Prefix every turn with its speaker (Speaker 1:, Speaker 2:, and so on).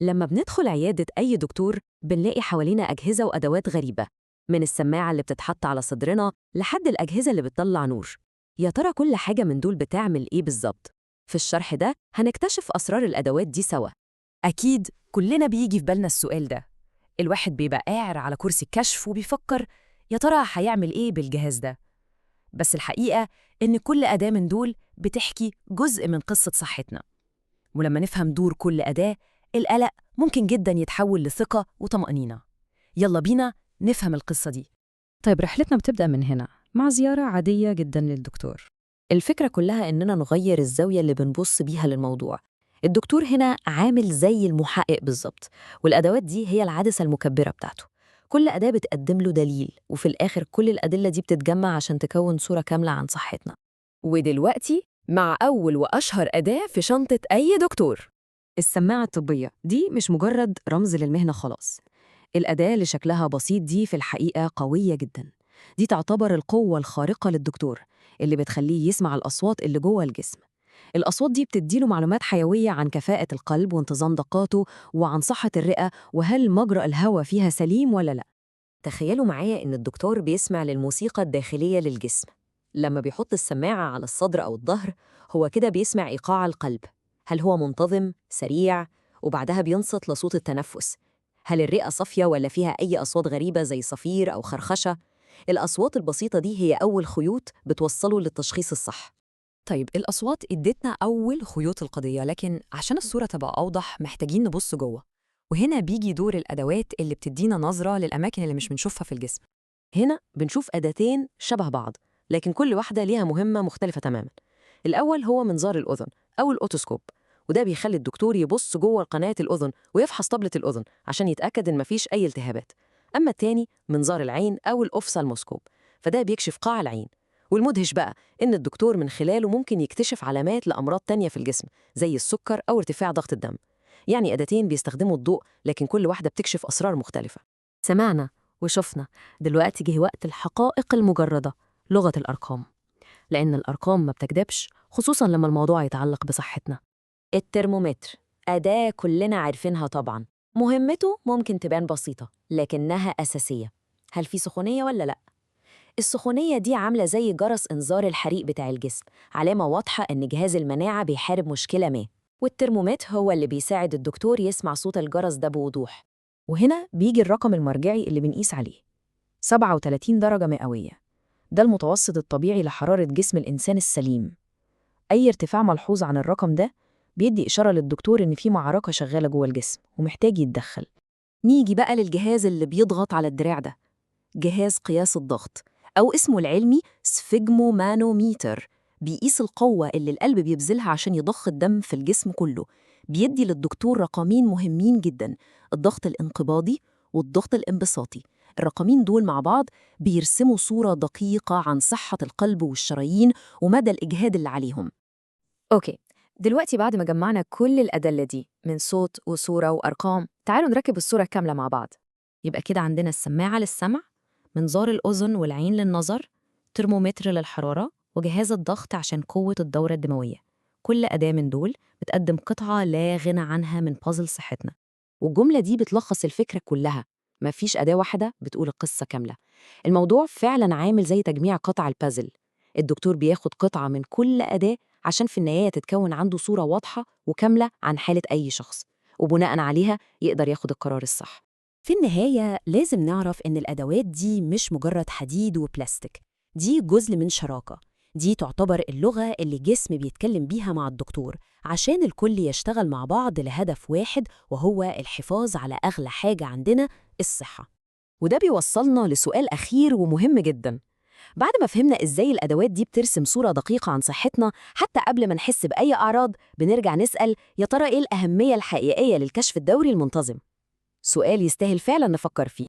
Speaker 1: لما بندخل عيادة أي دكتور بنلاقي حوالينا أجهزة وأدوات غريبة، من السماعة اللي بتتحط على صدرنا لحد الأجهزة اللي بتطلع نور. يا ترى كل حاجة من دول بتعمل إيه بالظبط؟ في الشرح ده هنكتشف أسرار الأدوات دي سوا.
Speaker 2: أكيد كلنا بيجي في بالنا السؤال ده. الواحد بيبقى قاعد على كرسي الكشف وبيفكر يا ترى هيعمل إيه بالجهاز ده. بس الحقيقة إن كل أداة من دول بتحكي جزء من قصة صحتنا، ولما نفهم دور كل أداة القلق ممكن جدا يتحول لثقة وطمأنينة. يلا بينا نفهم القصة دي.
Speaker 3: طيب رحلتنا بتبدأ من هنا مع زيارة عادية جدا للدكتور.
Speaker 1: الفكرة كلها إننا نغير الزاوية اللي بنبص بيها للموضوع. الدكتور هنا عامل زي المحقق بالظبط، والأدوات دي هي العدسة المكبرة بتاعته. كل أداة بتقدم له دليل، وفي الآخر كل الأدلة دي بتتجمع عشان تكون صورة كاملة عن صحتنا.
Speaker 2: ودلوقتي مع أول وأشهر أداة في شنطة أي دكتور،
Speaker 1: السماعة الطبية دي مش مجرد رمز للمهنة خلاص. الأداة اللي شكلها بسيط دي في الحقيقة قوية جدا. دي تعتبر القوة الخارقة للدكتور، اللي بتخليه يسمع الأصوات اللي جوه الجسم. الأصوات دي بتديله معلومات حيوية عن كفاءة القلب وانتظام دقاته، وعن صحة الرئة، وهل مجرى الهواء فيها سليم ولا لا. تخيلوا معايا إن الدكتور بيسمع للموسيقى الداخلية للجسم. لما بيحط السماعة على الصدر أو الظهر، هو كده بيسمع إيقاع القلب. هل هو منتظم، سريع؟ وبعدها بينصت لصوت التنفس. هل الرئة صافية ولا فيها أي أصوات غريبة زي صفير أو خرخشة؟ الأصوات البسيطة دي هي أول خيوط بتوصله للتشخيص الصح.
Speaker 2: طيب الأصوات ادتنا أول خيوط القضية، لكن عشان الصورة تبقى أوضح محتاجين نبص جوه. وهنا بيجي دور الأدوات اللي بتدينا نظرة للأماكن اللي مش بنشوفها في الجسم.
Speaker 1: هنا بنشوف أداتين شبه بعض، لكن كل واحدة ليها مهمة مختلفة تماماً. الأول هو منظار الأذن أو الأوتوسكوب، وده بيخلي الدكتور يبص جوه قناة الأذن ويفحص طبلة الأذن عشان يتأكد إن مفيش أي التهابات. أما التاني منظار العين أو الأوفسالموسكوب، فده بيكشف قاع العين. والمدهش بقى إن الدكتور من خلاله ممكن يكتشف علامات لأمراض تانية في الجسم زي السكر أو ارتفاع ضغط الدم. يعني أداتين بيستخدموا الضوء، لكن كل واحدة بتكشف أسرار مختلفة. سمعنا وشفنا، دلوقتي جه وقت الحقائق المجردة، لغة الأرقام. لأن الأرقام ما بتكدبش، خصوصاً لما الموضوع يتعلق بصحتنا. الترمومتر أداة كلنا عارفينها طبعاً. مهمته ممكن تبان بسيطة، لكنها أساسية. هل في سخونية ولا لأ؟ السخونية دي عاملة زي جرس إنذار الحريق بتاع الجسم، علامة واضحة إن جهاز المناعة بيحارب مشكلة ما. والترمومتر هو اللي بيساعد الدكتور يسمع صوت الجرس ده بوضوح. وهنا بيجي الرقم المرجعي اللي بنقيس عليه: 37 درجة مئوية. ده المتوسط الطبيعي لحرارة جسم الإنسان السليم. أي ارتفاع ملحوظ عن الرقم ده بيدي إشارة للدكتور إن في معركة شغالة جوه الجسم ومحتاج يتدخل. نيجي بقى للجهاز اللي بيضغط على الدراع ده، جهاز قياس الضغط، أو اسمه العلمي سفيجمومانوميتر. بيقيس القوة اللي القلب بيبذلها عشان يضخ الدم في الجسم كله. بيدي للدكتور رقمين مهمين جدا: الضغط الانقباضي والضغط الانبساطي. الرقمين دول مع بعض بيرسموا صورة دقيقة عن صحة القلب والشرايين ومدى الإجهاد اللي عليهم.
Speaker 2: أوكي، دلوقتي بعد ما جمعنا كل الأدلة دي من صوت وصورة وأرقام، تعالوا نركب الصورة كاملة مع بعض.
Speaker 3: يبقى كده عندنا السماعة للسمع، منظار الأذن والعين للنظر، ترمومتر للحرارة، وجهاز الضغط عشان قوة الدورة الدموية. كل أداة من دول بتقدم قطعة لا غنى عنها من بازل صحتنا.
Speaker 1: والجملة دي بتلخص الفكرة كلها. مفيش أداة واحدة بتقول القصة كاملة. الموضوع فعلا عامل زي تجميع قطع البازل. الدكتور بياخد قطعة من كل أداة عشان في النهاية تتكون عنده صورة واضحة وكاملة عن حالة أي شخص، وبناء عليها يقدر ياخد القرار الصح.
Speaker 3: في النهاية لازم نعرف إن الأدوات دي مش مجرد حديد وبلاستيك، دي جزء من شراكة. دي تعتبر اللغة اللي الجسم بيتكلم بيها مع الدكتور عشان الكل يشتغل مع بعض لهدف واحد، وهو الحفاظ على أغلى حاجة عندنا، الصحة.
Speaker 1: وده بيوصلنا لسؤال أخير ومهم جدا. بعد ما فهمنا إزاي الأدوات دي بترسم صورة دقيقة عن صحتنا حتى قبل ما نحس بأي أعراض، بنرجع نسأل: يا ترى إيه الأهمية الحقيقية للكشف الدوري المنتظم؟ سؤال يستاهل فعلا نفكر فيه.